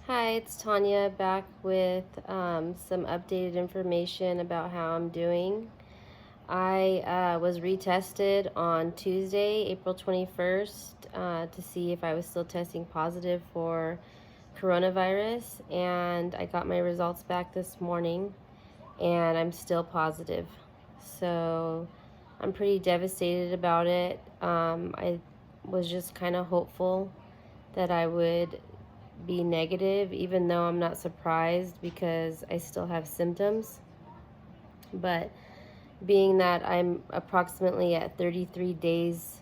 Hi, it's Tanya back with some updated information about how I'm doing. I was retested on Tuesday, April 21st, to see if I was still testing positive for coronavirus, and I got my results back this morning, and I'm still positive. So I'm pretty devastated about it. I was just kind of hopeful that I would be negative, even though I'm not surprised because I still have symptoms. But being that I'm approximately at 33 days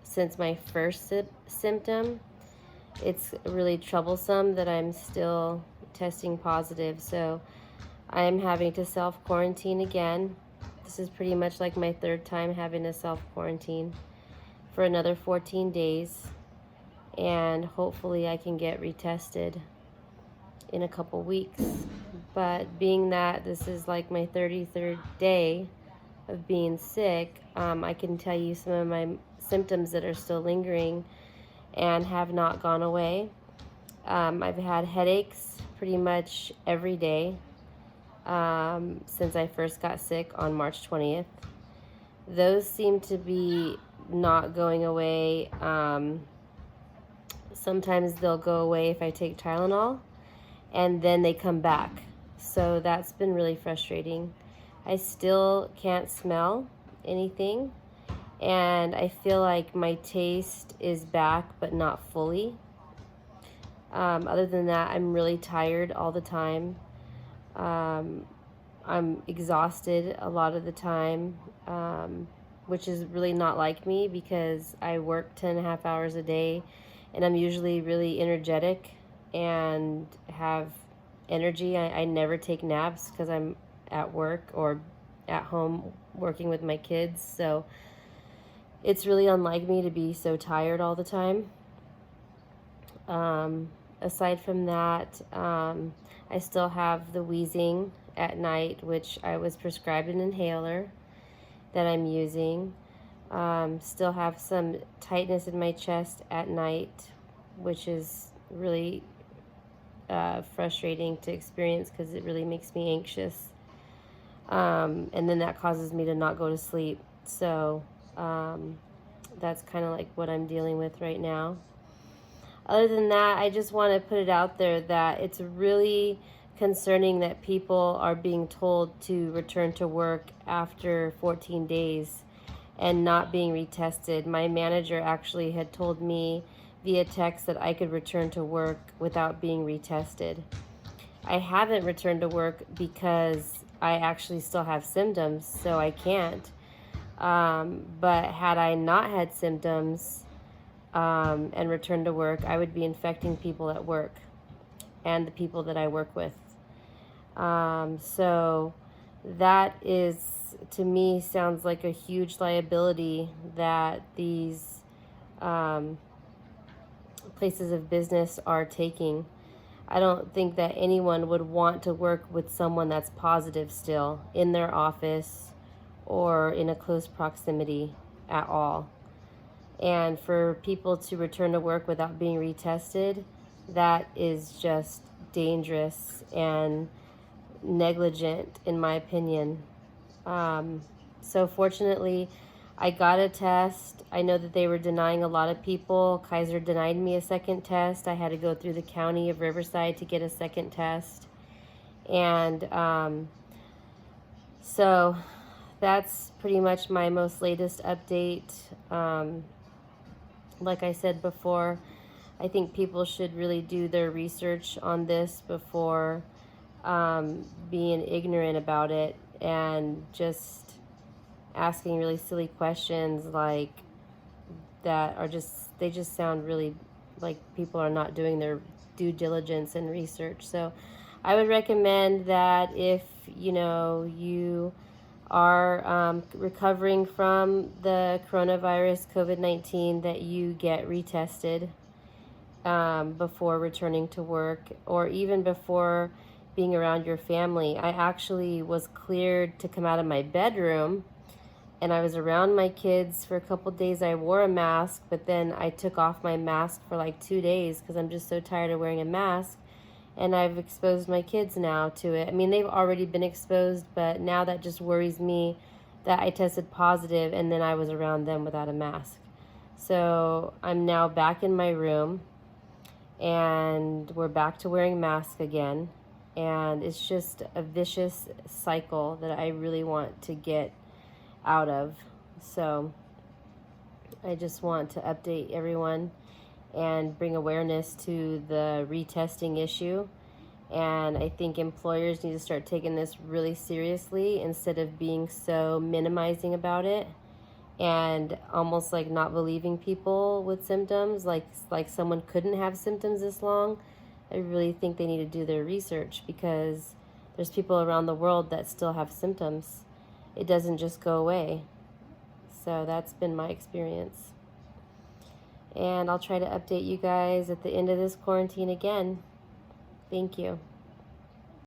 since my first symptom, it's really troublesome that I'm still testing positive. So I'm having to self quarantine again. This is pretty much like my third time having to self quarantine for another 14 days. And hopefully I can get retested in a couple weeks. But being that this is like my 33rd day of being sick, I can tell you some of my symptoms that are still lingering and have not gone away. I've had headaches pretty much every day since I first got sick on March 20th. Those seem to be not going away. Sometimes they'll go away if I take Tylenol, and then they come back. So that's been really frustrating. I still can't smell anything, and I feel like my taste is back, but not fully. Other than that, I'm really tired all the time. I'm exhausted a lot of the time, which is really not like me because I work 10.5 hours a day, and I'm usually really energetic and have energy. I never take naps because I'm at work or at home working with my kids. So it's really unlike me to be so tired all the time. Aside from that, I still have the wheezing at night, which I was prescribed an inhaler that I'm using. Still have some tightness in my chest at night, which is really frustrating to experience because it really makes me anxious. And then that causes me to not go to sleep. So that's kind of like what I'm dealing with right now. Other than that, I just want to put it out there that it's really concerning that people are being told to return to work after 14 days and not being retested. My manager actually had told me via text that I could return to work without being retested. I haven't returned to work because I actually still have symptoms, so I can't. But had I not had symptoms and returned to work, I would be infecting people at work and the people that I work with. So that is, to me, sounds like a huge liability that these places of business are taking. I don't think that anyone would want to work with someone that's positive still in their office or in a close proximity at all. And for people to return to work without being retested, that is just dangerous and negligent, in my opinion. So fortunately, I got a test. I know that they were denying a lot of people. Kaiser denied me a second test. I had to go through the county of Riverside to get a second test. And so that's pretty much my most latest update. Like I said before, I think people should really do their research on this before being ignorant about it and just asking really silly questions like that are just, they just sound really like people are not doing their due diligence and research. So I would recommend that if you are recovering from the coronavirus COVID-19, that you get retested before returning to work or even before being around your family. I actually was cleared to come out of my bedroom, and I was around my kids for a couple days. I wore a mask, but then I took off my mask for like 2 days because I'm just so tired of wearing a mask. and I've exposed my kids now to it. I mean, they've already been exposed, but now that just worries me that I tested positive and then I was around them without a mask. So I'm now back in my room, and we're back to wearing masks again. And it's just a vicious cycle that I really want to get out of. So I just want to update everyone and bring awareness to the retesting issue. And I think employers need to start taking this really seriously instead of being so minimizing about it and almost like not believing people with symptoms, like someone couldn't have symptoms this long. I really think they need to do their research, because there's people around the world that still have symptoms. It doesn't just go away. So that's been my experience. And I'll try to update you guys at the end of this quarantine again. Thank you.